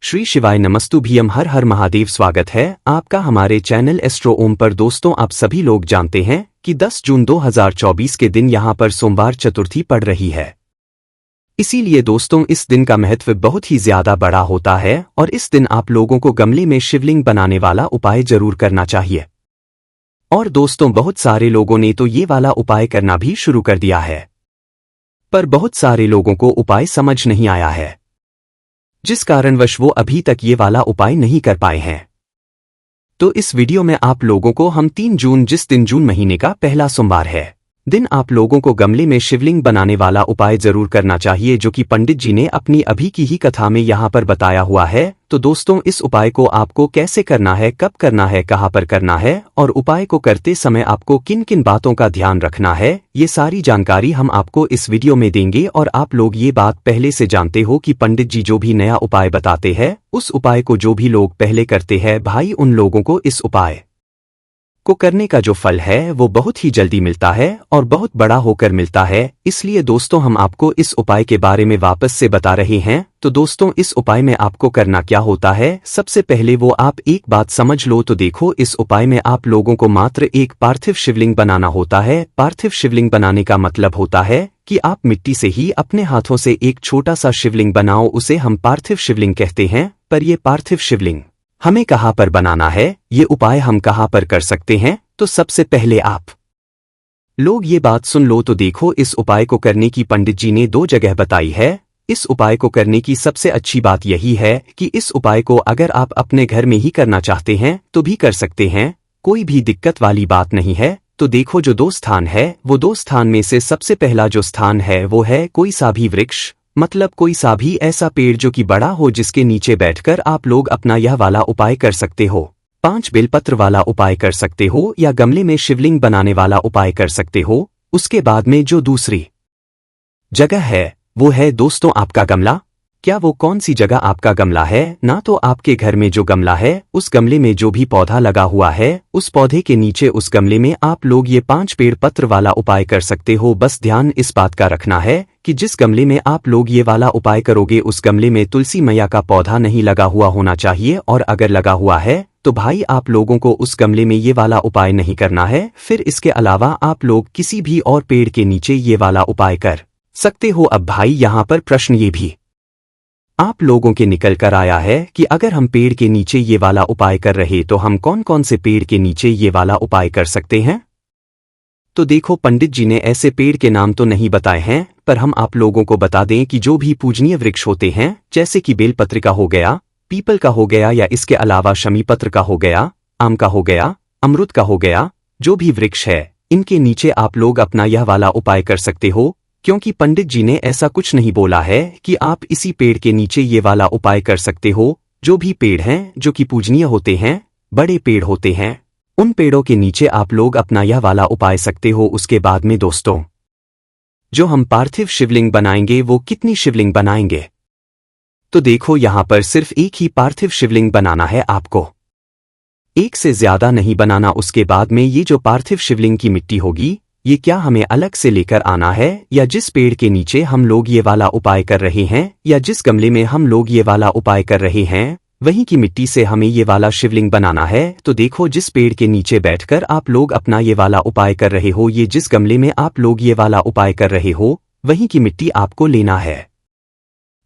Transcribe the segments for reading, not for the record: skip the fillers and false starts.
श्री शिवाय नमस्तुभ्यम हर हर महादेव। स्वागत है आपका हमारे चैनल एस्ट्रो ओम पर। दोस्तों, आप सभी लोग जानते हैं कि 10 जून 2024 के दिन यहां पर सोमवार चतुर्थी पड़ रही है। इसीलिए दोस्तों, इस दिन का महत्व बहुत ही ज्यादा बड़ा होता है और इस दिन आप लोगों को गमले में शिवलिंग बनाने वाला उपाय जरूर करना चाहिए। और दोस्तों, बहुत सारे लोगों ने तो ये वाला उपाय करना भी शुरू कर दिया है, पर बहुत सारे लोगों को उपाय समझ नहीं आया है, जिस कारणवश वो अभी तक ये वाला उपाय नहीं कर पाए हैं। तो इस वीडियो में आप लोगों को हम 3 जून, जिस दिन जून महीने का पहला सोमवार है, दिन आप लोगों को गमले में शिवलिंग बनाने वाला उपाय जरूर करना चाहिए, जो कि पंडित जी ने अपनी अभी की ही कथा में यहाँ पर बताया हुआ है। तो दोस्तों, इस उपाय को आपको कैसे करना है, कब करना है, कहाँ पर करना है और उपाय को करते समय आपको किन किन बातों का ध्यान रखना है, ये सारी जानकारी हम आपको इस वीडियो में देंगे। और आप लोग ये बात पहले से जानते हो कि पंडित जी जो भी नया उपाय बताते हैं, उस उपाय को जो भी लोग पहले करते हैं भाई, उन लोगों को इस उपाय को करने का जो फल है वो बहुत ही जल्दी मिलता है और बहुत बड़ा होकर मिलता है। इसलिए दोस्तों, हम आपको इस उपाय के बारे में वापस से बता रहे हैं। तो दोस्तों, इस उपाय में आपको करना क्या होता है, सबसे पहले वो आप एक बात समझ लो। तो देखो, इस उपाय में आप लोगों को मात्र एक पार्थिव शिवलिंग बनाना होता है। पार्थिव शिवलिंग बनाने का मतलब होता है कि आप मिट्टी से ही अपने हाथों से एक छोटा सा शिवलिंग बनाओ, उसे हम पार्थिव शिवलिंग कहते हैं। पर ये पार्थिव शिवलिंग हमें कहाँ पर बनाना है, ये उपाय हम कहाँ पर कर सकते हैं, तो सबसे पहले आप लोग ये बात सुन लो। तो देखो, इस उपाय को करने की पंडित जी ने 2 जगह बताई है। इस उपाय को करने की सबसे अच्छी बात यही है कि इस उपाय को अगर आप अपने घर में ही करना चाहते हैं तो भी कर सकते हैं, कोई भी दिक्कत वाली बात नहीं है। तो देखो, जो 2 स्थान है, वो 2 स्थान में से सबसे पहला जो स्थान है वो है कोई सा भी वृक्ष, मतलब कोई सा भी ऐसा पेड़ जो कि बड़ा हो, जिसके नीचे बैठकर आप लोग अपना यह वाला उपाय कर सकते हो। 5 बेलपत्र वाला उपाय कर सकते हो या गमले में शिवलिंग बनाने वाला उपाय कर सकते हो। उसके बाद में जो दूसरी जगह है वो है दोस्तों आपका गमला। क्या वो कौन सी जगह आपका गमला है? ना तो आपके घर में जो गमला है, उस गमले में जो भी पौधा लगा हुआ है, उस पौधे के नीचे उस गमले में आप लोग ये 5 पेड़ पत्र वाला उपाय कर सकते हो। बस ध्यान इस बात का रखना है कि जिस गमले में आप लोग ये वाला उपाय करोगे, उस गमले में तुलसी मैया का पौधा नहीं लगा हुआ होना चाहिए, और अगर लगा हुआ है तो भाई आप लोगों को उस गमले में ये वाला उपाय नहीं करना है। फिर इसके अलावा आप लोग किसी भी और पेड़ के नीचे ये वाला उपाय कर सकते हो। अब भाई, यहाँ पर प्रश्न ये भी आप लोगों के निकल कर आया है कि अगर हम पेड़ के नीचे ये वाला उपाय कर रहे तो हम कौन कौन से पेड़ के नीचे ये वाला उपाय कर सकते हैं? तो देखो, पंडित जी ने ऐसे पेड़ के नाम तो नहीं बताए हैं, पर हम आप लोगों को बता दें कि जो भी पूजनीय वृक्ष होते हैं, जैसे कि बेलपत्र का हो गया, पीपल का हो गया, या इसके अलावा शमी पत्र का हो गया, आम का हो गया, अमरूद का हो गया, जो भी वृक्ष है, इनके नीचे आप लोग अपना यह वाला उपाय कर सकते हो। क्योंकि पंडित जी ने ऐसा कुछ नहीं बोला है कि आप इसी पेड़ के नीचे ये वाला उपाय कर सकते हो। जो भी पेड़ हैं जो कि पूजनीय होते हैं, बड़े पेड़ होते हैं, उन पेड़ों के नीचे आप लोग अपना यह वाला उपाय सकते हो। उसके बाद में दोस्तों, जो हम पार्थिव शिवलिंग बनाएंगे वो कितनी शिवलिंग बनाएंगे? तो देखो, यहां पर सिर्फ एक ही पार्थिव शिवलिंग बनाना है आपको, एक से ज्यादा नहीं बनाना। उसके बाद में ये जो पार्थिव शिवलिंग की मिट्टी होगी, ये क्या हमें अलग से लेकर आना है, या जिस पेड़ के नीचे हम लोग ये वाला उपाय कर रहे हैं, या जिस गमले में हम लोग ये वाला उपाय कर रहे हैं, वहीं की मिट्टी से हमें ये वाला शिवलिंग बनाना है। तो देखो, जिस पेड़ के नीचे बैठकर आप लोग अपना ये वाला उपाय कर रहे हो, ये जिस गमले में आप लोग ये वाला उपाय कर रहे हो, वहीं की मिट्टी आपको लेना है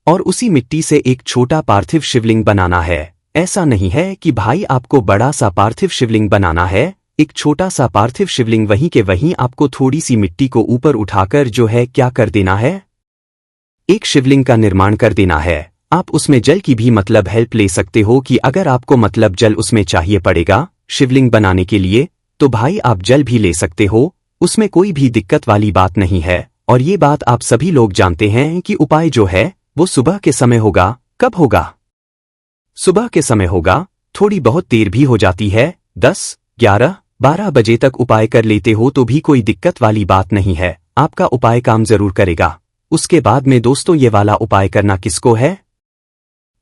और उसी मिट्टी से एक छोटा पार्थिव शिवलिंग बनाना है। ऐसा नहीं है कि भाई आपको बड़ा सा पार्थिव शिवलिंग बनाना है, एक छोटा सा पार्थिव शिवलिंग वहीं के वहीं आपको थोड़ी सी मिट्टी को ऊपर उठाकर जो है क्या कर देना है, एक शिवलिंग का निर्माण कर देना है। आप उसमें जल की भी मतलब हेल्प ले सकते हो कि अगर आपको मतलब जल उसमें चाहिए पड़ेगा शिवलिंग बनाने के लिए, तो भाई आप जल भी ले सकते हो, उसमें कोई भी दिक्कत वाली बात नहीं है। और ये बात आप सभी लोग जानते हैं कि उपाय जो है वो सुबह के समय होगा। कब होगा? सुबह के समय होगा। थोड़ी बहुत देर भी हो जाती है, 10, 11, 12 बजे तक उपाय कर लेते हो तो भी कोई दिक्कत वाली बात नहीं है, आपका उपाय काम जरूर करेगा। उसके बाद में दोस्तों, ये वाला उपाय करना किसको है?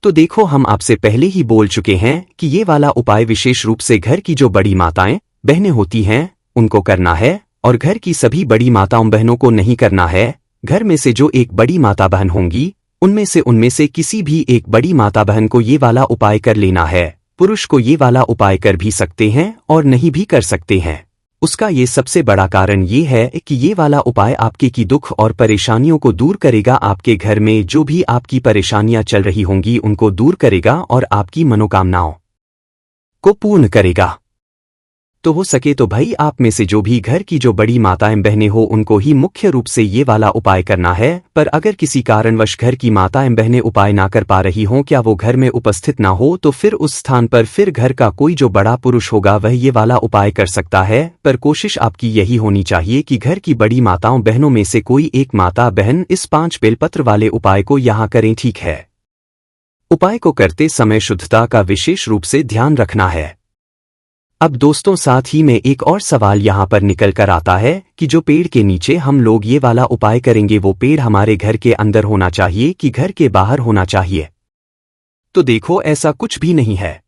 तो देखो, हम आपसे पहले ही बोल चुके हैं कि ये वाला उपाय विशेष रूप से घर की जो बड़ी माताएं बहनें होती हैं उनको करना है, और घर की सभी बड़ी माताओं बहनों को नहीं करना है। घर में से जो एक बड़ी माता बहन होंगी उनमें से किसी भी एक बड़ी माता बहन को ये वाला उपाय कर लेना है। पुरुष को ये वाला उपाय कर भी सकते हैं और नहीं भी कर सकते हैं। उसका ये सबसे बड़ा कारण ये है कि ये वाला उपाय आपके की दुख और परेशानियों को दूर करेगा, आपके घर में जो भी आपकी परेशानियां चल रही होंगी उनको दूर करेगा और आपकी मनोकामनाओं को पूर्ण करेगा। तो हो सके तो भाई आप में से जो भी घर की जो बड़ी माताएं बहनें हो उनको ही मुख्य रूप से ये वाला उपाय करना है। पर अगर किसी कारणवश घर की माताएं बहनें उपाय ना कर पा रही हों, क्या वो घर में उपस्थित ना हो, तो फिर उस स्थान पर फिर घर का कोई जो बड़ा पुरुष होगा वह ये वाला उपाय कर सकता है। पर कोशिश आपकी यही होनी चाहिए कि घर की बड़ी माताओं बहनों में से कोई एक माता बहन इस 5 बेलपत्र वाले उपाय को यहाँ करें, ठीक है। उपाय को करते समय शुद्धता का विशेष रूप से ध्यान रखना है। अब दोस्तों साथ ही में एक और सवाल यहाँ पर निकल कर आता है कि जो पेड़ के नीचे हम लोग ये वाला उपाय करेंगे वो पेड़ हमारे घर के अंदर होना चाहिए कि घर के बाहर होना चाहिए। तो देखो ऐसा कुछ भी नहीं है।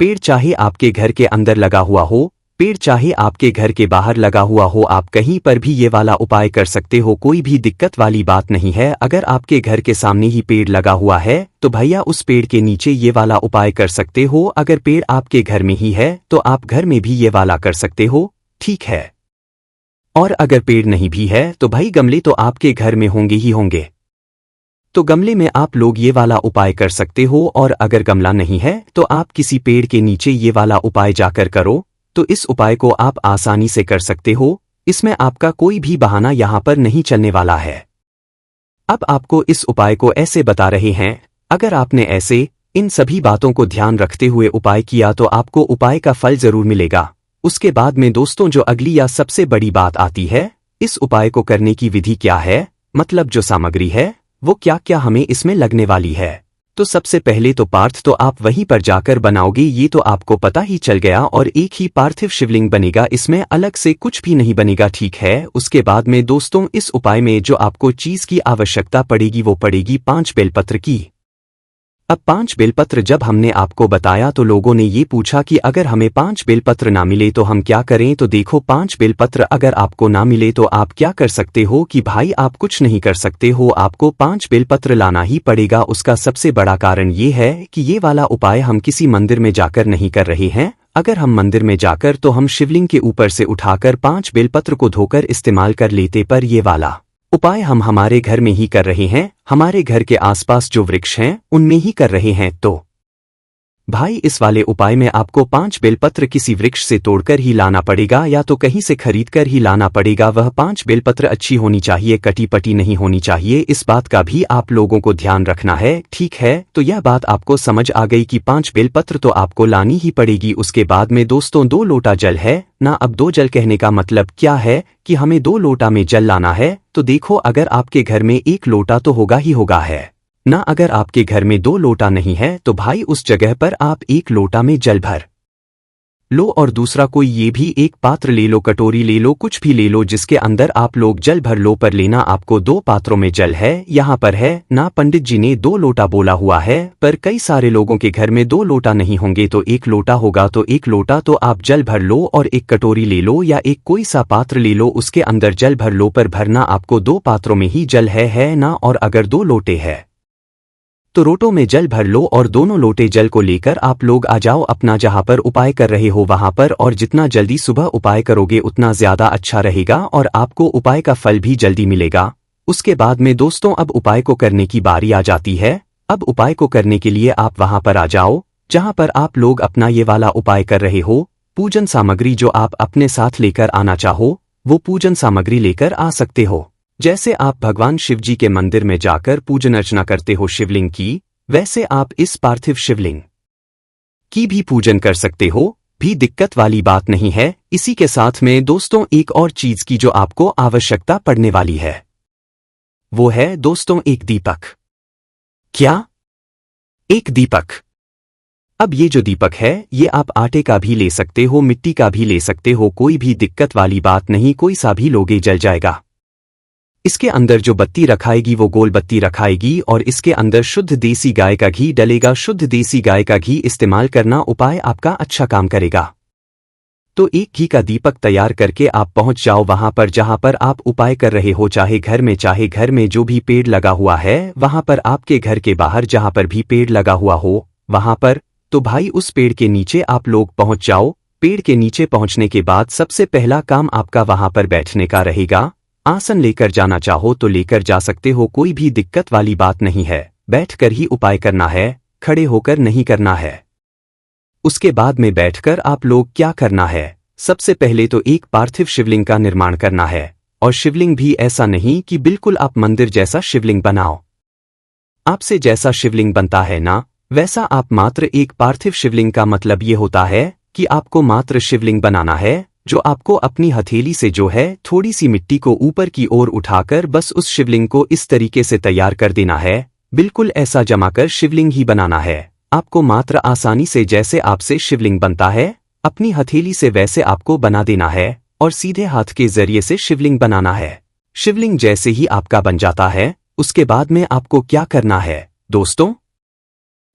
पेड़ चाहे आपके घर के अंदर लगा हुआ हो, पेड़ चाहे आपके घर के बाहर लगा हुआ हो, आप कहीं पर भी ये वाला उपाय कर सकते हो, कोई भी दिक्कत वाली बात नहीं है। अगर आपके घर के सामने ही पेड़ लगा हुआ है तो भैया उस पेड़ के नीचे ये वाला उपाय कर सकते हो। अगर पेड़ आपके घर में ही है तो आप घर में भी ये वाला कर सकते हो, ठीक है। और अगर पेड़ नहीं भी है तो भाई गमले तो आपके घर में होंगे ही होंगे, तो गमले में आप लोग ये वाला उपाय कर सकते हो। और अगर गमला नहीं है तो आप किसी पेड़ के नीचे ये वाला उपाय जाकर करो, तो इस उपाय को आप आसानी से कर सकते हो। इसमें आपका कोई भी बहाना यहाँ पर नहीं चलने वाला है। अब आपको इस उपाय को ऐसे बता रहे हैं, अगर आपने ऐसे इन सभी बातों को ध्यान रखते हुए उपाय किया तो आपको उपाय का फल जरूर मिलेगा। उसके बाद में दोस्तों जो अगली या सबसे बड़ी बात आती है, इस उपाय को करने की विधि क्या है, मतलब जो सामग्री है वो क्या क्या हमें इसमें लगने वाली है। तो सबसे पहले तो पार्थ तो आप वहीं पर जाकर बनाओगे, ये तो आपको पता ही चल गया, और एक ही पार्थिव शिवलिंग बनेगा, इसमें अलग से कुछ भी नहीं बनेगा, ठीक है। उसके बाद में दोस्तों इस उपाय में जो आपको चीज की आवश्यकता पड़ेगी वो पड़ेगी 5 बेलपत्र की। अब 5 बेलपत्र जब हमने आपको बताया तो लोगों ने ये पूछा कि अगर हमें 5 बेलपत्र ना मिले तो हम क्या करें। तो देखो 5 बेलपत्र अगर आपको ना मिले तो आप क्या कर सकते हो कि भाई आप कुछ नहीं कर सकते हो, आपको 5 बेलपत्र लाना ही पड़ेगा। उसका सबसे बड़ा कारण ये है कि ये वाला उपाय हम किसी मंदिर में जाकर नहीं कर रहे हैं। अगर हम मंदिर में जाकर तो हम शिवलिंग के ऊपर से उठाकर 5 बेलपत्र को धोकर इस्तेमाल कर लेते, पर ये वाला उपाय हम हमारे घर में ही कर रहे हैं, हमारे घर के आसपास जो वृक्ष हैं उनमें ही कर रहे हैं। तो भाई इस वाले उपाय में आपको 5 बेलपत्र किसी वृक्ष से तोड़कर ही लाना पड़ेगा या तो कहीं से खरीदकर ही लाना पड़ेगा। वह 5 बेलपत्र अच्छी होनी चाहिए, कटी पटी नहीं होनी चाहिए। इस बात का भी आप लोगों को ध्यान रखना है, ठीक है। तो यह बात आपको समझ आ गई कि 5 बेलपत्र तो आपको लानी ही पड़ेगी। उसके बाद में दोस्तों 2 लोटा जल है ना। अब 2 जल कहने का मतलब क्या है कि हमें 2 लोटा में जल लाना है। तो देखो अगर आपके घर में 1 लोटा तो होगा ही होगा है ना। अगर आपके घर में 2 लोटा नहीं है तो भाई उस जगह पर आप 1 लोटा में जल भर लो, और दूसरा कोई ये भी एक पात्र ले लो, कटोरी ले लो, कुछ भी ले लो जिसके अंदर आप लोग जल भर लो। पर लेना आपको 2 पात्रों में जल है, यहाँ पर है ना। पंडित जी ने 2 लोटा बोला हुआ है, पर कई सारे लोगों के घर में 2 लोटा नहीं होंगे तो 1 लोटा होगा। तो 1 लोटा तो आप जल भर लो, और एक कटोरी ले लो या एक कोई सा पात्र ले लो, उसके अंदर जल भर लो। पर भरना आपको 2 पात्रों में ही जल है ना। और अगर 2 लोटे है तो लोटों में जल भर लो, और दोनों लोटे जल को लेकर आप लोग आ जाओ अपना जहां पर उपाय कर रहे हो वहां पर। और जितना जल्दी सुबह उपाय करोगे उतना ज्यादा अच्छा रहेगा और आपको उपाय का फल भी जल्दी मिलेगा। उसके बाद में दोस्तों अब उपाय को करने की बारी आ जाती है। अब उपाय को करने के लिए आप वहां पर आ जाओ जहां पर आप लोग अपना ये वाला उपाय कर रहे हो। पूजन सामग्री जो आप अपने साथ लेकर आना चाहो वो पूजन सामग्री लेकर आ सकते हो। जैसे आप भगवान शिव जी के मंदिर में जाकर पूजन अर्चना करते हो शिवलिंग की, वैसे आप इस पार्थिव शिवलिंग की भी पूजन कर सकते हो, भी दिक्कत वाली बात नहीं है। इसी के साथ में दोस्तों एक और चीज की जो आपको आवश्यकता पड़ने वाली है वो है दोस्तों एक दीपक। क्या? एक दीपक। अब ये जो दीपक है ये आप आटे का भी ले सकते हो, मिट्टी का भी ले सकते हो, कोई भी दिक्कत वाली बात नहीं, कोई सा भी लोगे जल जाएगा। इसके अंदर जो बत्ती रखाएगी वो गोल बत्ती रखाएगी, और इसके अंदर शुद्ध देसी गाय का घी डलेगा। शुद्ध देसी गाय का घी इस्तेमाल करना, उपाय आपका अच्छा काम करेगा। तो एक घी का दीपक तैयार करके आप पहुंच जाओ वहां पर जहां पर आप उपाय कर रहे हो, चाहे घर में जो भी पेड़ लगा हुआ है वहां पर, आपके घर के बाहर जहां पर भी पेड़ लगा हुआ हो वहां पर। तो भाई उस पेड़ के नीचे आप लोग पहुंच जाओ। पेड़ के नीचे पहुंचने के बाद सबसे पहला काम आपका वहां पर बैठने का रहेगा। आसन लेकर जाना चाहो तो लेकर जा सकते हो, कोई भी दिक्कत वाली बात नहीं है। बैठकर ही उपाय करना है, खड़े होकर नहीं करना है। उसके बाद में बैठकर आप लोग क्या करना है, सबसे पहले तो एक पार्थिव शिवलिंग का निर्माण करना है। और शिवलिंग भी ऐसा नहीं कि बिल्कुल आप मंदिर जैसा शिवलिंग बनाओ। आपसे जैसा शिवलिंग बनता है ना वैसा आप मात्र एक पार्थिव शिवलिंग का मतलब ये होता है कि आपको मात्र शिवलिंग बनाना है, जो आपको अपनी हथेली से जो है थोड़ी सी मिट्टी को ऊपर की ओर उठाकर बस उस शिवलिंग को इस तरीके से तैयार कर देना है। बिल्कुल ऐसा जमाकर शिवलिंग ही बनाना है। आपको मात्र आसानी से जैसे आपसे शिवलिंग बनता है अपनी हथेली से वैसे आपको बना देना है और सीधे हाथ के जरिए से शिवलिंग बनाना है। शिवलिंग जैसे ही आपका बन जाता है उसके बाद में आपको क्या करना है दोस्तों,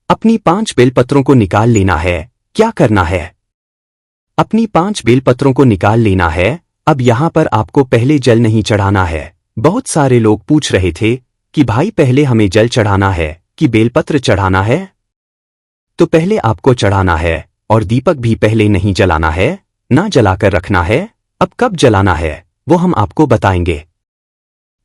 अपनी 5 बेलपत्रों को निकाल लेना है। क्या करना है, अपनी 5 बेलपत्रों को निकाल लेना है। अब यहां पर आपको पहले जल नहीं चढ़ाना है। बहुत सारे लोग पूछ रहे थे कि भाई पहले हमें जल चढ़ाना है कि बेलपत्र चढ़ाना है। तो पहले आपको चढ़ाना है और दीपक भी पहले नहीं जलाना है, ना जलाकर रखना है। अब कब जलाना है वो हम आपको बताएंगे।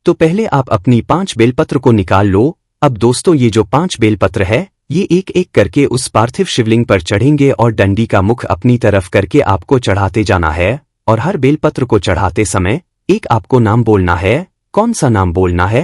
तो पहले आप अपनी 5 बेलपत्र को निकाल लो। अब दोस्तों ये जो 5 बेलपत्र है ये एक एक करके उस पार्थिव शिवलिंग पर चढ़ेंगे और डंडी का मुख अपनी तरफ करके आपको चढ़ाते जाना है। और हर बेलपत्र को चढ़ाते समय एक आपको नाम बोलना है। कौन सा नाम बोलना है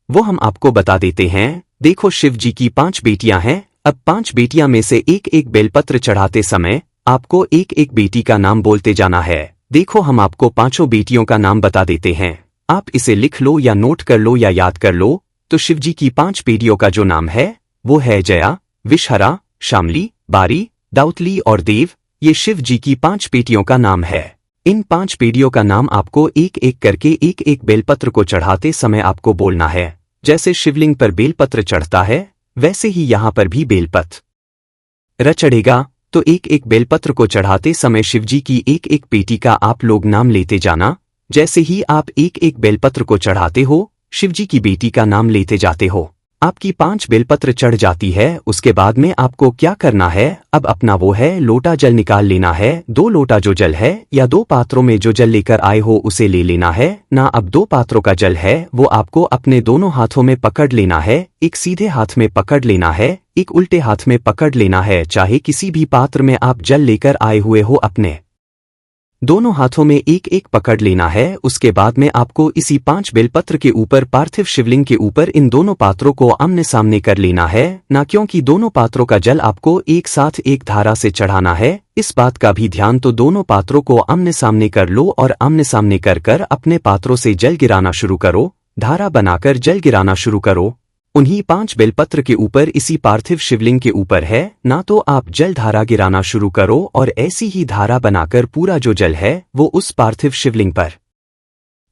वो हम आपको बता देते हैं। देखो शिव जी की 5 बेटियां हैं। अब 5 बेटियां में से एक एक बेलपत्र चढ़ाते समय आपको एक एक बेटी का नाम बोलते जाना है। देखो हम आपको 5 बेटियों का नाम बता देते हैं, आप इसे लिख लो या नोट कर लो या याद कर लो। तो शिवजी की 5 बेटियों का जो नाम है वो है जया, विषहरा, शामली, बारी, दाउतली और देव। ये शिव जी की 5 बेटियों का नाम है। इन 5 बेटियों का नाम आपको एक एक करके एक एक बेलपत्र को चढ़ाते समय आपको बोलना है। जैसे शिवलिंग पर बेलपत्र चढ़ता है वैसे ही यहां पर भी बेलपत्र चढ़ेगा। तो एक एक बेलपत्र को चढ़ाते समय शिवजी की एक एक बेटी का आप लोग नाम लेते जाना। जैसे ही आप एक एक बेलपत्र को चढ़ाते हो शिवजी की बेटी का नाम लेते जाते हो। आपकी 5 बेलपत्र चढ़ जाती है। उसके बाद में आपको क्या करना है, अब अपना वो है लोटा जल निकाल लेना है। 2 लोटा जो जल है या 2 पात्रों में जो जल लेकर आए हो उसे ले लेना है ना। अब 2 पात्रों का जल है वो आपको अपने दोनों हाथों में पकड़ लेना है। एक सीधे हाथ में पकड़ लेना है, एक उल्टे हाथ में पकड़ लेना है। चाहे किसी भी पात्र में आप जल लेकर आए हुए हो अपने दोनों हाथों में एक एक पकड़ लेना है। उसके बाद में आपको इसी 5 बेलपत्र के ऊपर पार्थिव शिवलिंग के ऊपर इन दोनों पात्रों को आमने सामने कर लेना है ना, क्योंकि दोनों पात्रों का जल आपको एक साथ एक धारा से चढ़ाना है। इस बात का भी ध्यान। तो दोनों पात्रों को आमने सामने कर लो और आमने सामने कर कर अपने पात्रों से जल गिराना शुरू करो। धारा बनाकर जल गिराना शुरू करो उन्हीं 5 बेलपत्र के ऊपर, इसी पार्थिव शिवलिंग के ऊपर है ना। तो आप जल धारा गिराना शुरू करो और ऐसी ही धारा बनाकर पूरा जो जल है वो उस पार्थिव शिवलिंग पर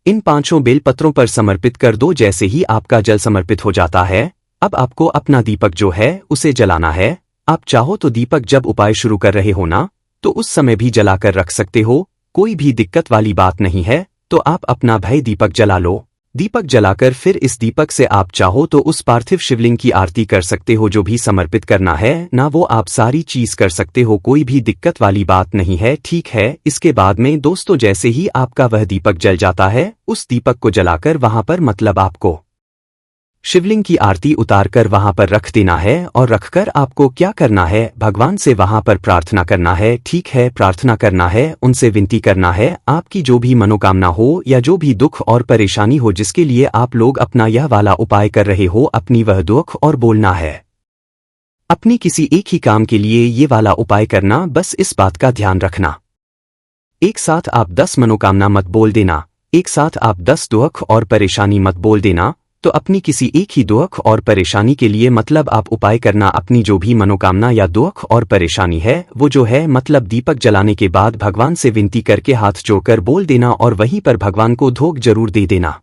इन 5 बेलपत्रों पर समर्पित कर दो। जैसे ही आपका जल समर्पित हो जाता है अब आपको अपना दीपक जो है उसे जलाना है। आप चाहो तो दीपक जब उपाय शुरू कर रहे हो ना तो उस समय भी जलाकर रख सकते हो, कोई भी दिक्कत वाली बात नहीं है। तो आप अपना भय दीपक जला लो। दीपक जलाकर फिर इस दीपक से आप चाहो तो उस पार्थिव शिवलिंग की आरती कर सकते हो। जो भी समर्पित करना है ना वो आप सारी चीज कर सकते हो, कोई भी दिक्कत वाली बात नहीं है, ठीक है। इसके बाद में दोस्तों जैसे ही आपका वह दीपक जल जाता है उस दीपक को जलाकर वहां पर मतलब आपको शिवलिंग की आरती उतारकर वहां पर रख देना है। और रखकर आपको क्या करना है, भगवान से वहां पर प्रार्थना करना है, ठीक है। प्रार्थना करना है, उनसे विनती करना है। आपकी जो भी मनोकामना हो या जो भी दुख और परेशानी हो जिसके लिए आप लोग अपना यह वाला उपाय कर रहे हो, अपनी वह दुख और बोलना है। अपनी किसी एक ही काम के लिए ये वाला उपाय करना, बस इस बात का ध्यान रखना। एक साथ आप 10 मनोकामना मत बोल देना, एक साथ आप 10 दुख और परेशानी मत बोल देना। तो अपनी किसी एक ही दुख और परेशानी के लिए मतलब आप उपाय करना। अपनी जो भी मनोकामना या दुख और परेशानी है वो जो है मतलब दीपक जलाने के बाद भगवान से विनती करके हाथ जोड़कर बोल देना और वहीं पर भगवान को धोख जरूर दे देना,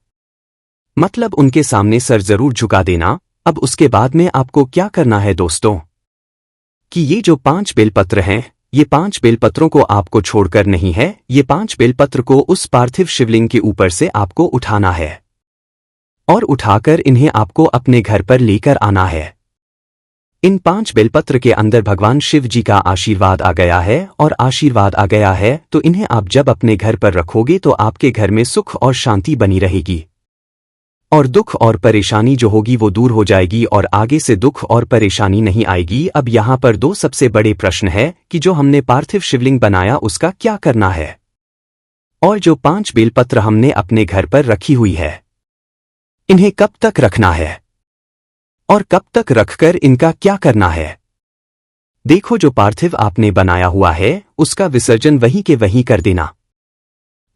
मतलब उनके सामने सर जरूर झुका देना। अब उसके बाद में आपको क्या करना है दोस्तों कि ये जो 5 बेलपत्र हैं ये 5 बेलपत्रों को आपको छोड़कर नहीं है, ये 5 बेलपत्र को उस पार्थिव शिवलिंग के ऊपर से आपको उठाना है और उठाकर इन्हें आपको अपने घर पर लेकर आना है। इन 5 बेलपत्र के अंदर भगवान शिव जी का आशीर्वाद आ गया है और आशीर्वाद आ गया है तो इन्हें आप जब अपने घर पर रखोगे तो आपके घर में सुख और शांति बनी रहेगी और दुख और परेशानी जो होगी वो दूर हो जाएगी और आगे से दुख और परेशानी नहीं आएगी। अब यहाँ पर 2 सबसे बड़े प्रश्न है कि जो हमने पार्थिव शिवलिंग बनाया उसका क्या करना है और जो 5 बेलपत्र हमने अपने घर पर रखी हुई है इन्हें कब तक रखना है और कब तक रखकर इनका क्या करना है। देखो, जो पार्थिव आपने बनाया हुआ है उसका विसर्जन वहीं के वहीं कर देना,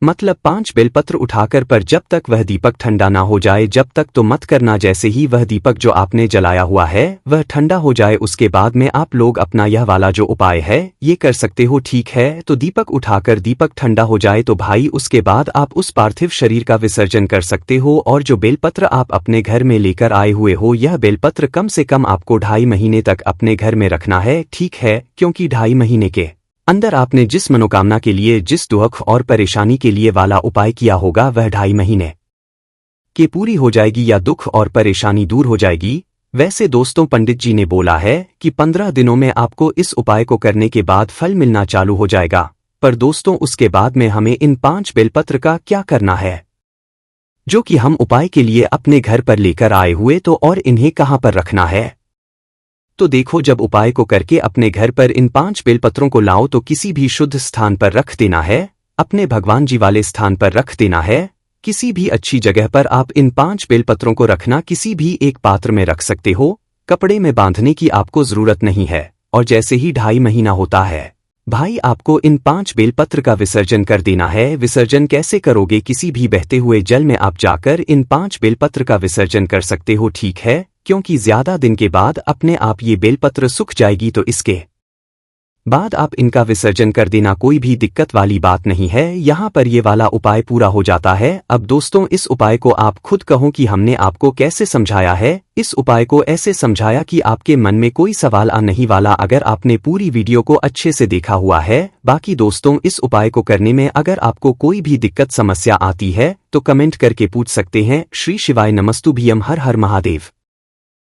मतलब 5 बेलपत्र उठाकर पर जब तक वह दीपक ठंडा ना हो जाए जब तक तो मत करना। जैसे ही वह दीपक जो आपने जलाया हुआ है वह ठंडा हो जाए उसके बाद में आप लोग अपना यह वाला जो उपाय है ये कर सकते हो, ठीक है। तो दीपक उठाकर दीपक ठंडा हो जाए तो भाई उसके बाद आप उस पार्थिव शरीर का विसर्जन कर सकते हो। और जो बेलपत्र आप अपने घर में लेकर आए हुए हो यह बेलपत्र कम से कम आपको 2.5 महीने तक अपने घर में रखना है, ठीक है, क्योंकि 2.5 महीने के अंदर आपने जिस मनोकामना के लिए, जिस दुख और परेशानी के लिए वाला उपाय किया होगा वह 2.5 महीने के पूरी हो जाएगी या दुख और परेशानी दूर हो जाएगी। वैसे दोस्तों पंडित जी ने बोला है कि 15 दिनों में आपको इस उपाय को करने के बाद फल मिलना चालू हो जाएगा। पर दोस्तों उसके बाद में हमें इन 5 बेलपत्र का क्या करना है जो कि हम उपाय के लिए अपने घर पर लेकर आए हुए, तो और इन्हें कहाँ पर रखना है। तो देखो, जब उपाय को करके अपने घर पर इन 5 बेलपत्रों को लाओ तो किसी भी शुद्ध स्थान पर रख देना है, अपने भगवान जी वाले स्थान पर रख देना है, किसी भी अच्छी जगह पर आप इन 5 बेलपत्रों को रखना। किसी भी एक पात्र में रख सकते हो, कपड़े में बांधने की आपको जरूरत नहीं है। और जैसे ही 2.5 महीना होता है भाई आपको इन 5 बेलपत्र का विसर्जन कर देना है। विसर्जन कैसे करोगे, किसी भी बहते हुए जल में आप जाकर इन 5 बेलपत्र का विसर्जन कर सकते हो, ठीक है, क्योंकि ज्यादा दिन के बाद अपने आप ये बेलपत्र सूख जाएगी तो इसके बाद आप इनका विसर्जन कर देना, कोई भी दिक्कत वाली बात नहीं है। यहाँ पर ये वाला उपाय पूरा हो जाता है। अब दोस्तों इस उपाय को आप खुद कहो कि हमने आपको कैसे समझाया है। इस उपाय को ऐसे समझाया कि आपके मन में कोई सवाल आ नहीं वाला अगर आपने पूरी वीडियो को अच्छे से देखा हुआ है। बाकी दोस्तों इस उपाय को करने में अगर आपको कोई भी दिक्कत समस्या आती है तो कमेंट करके पूछ सकते हैं। श्री शिवाय नमस्तुभ्यम, हर हर महादेव।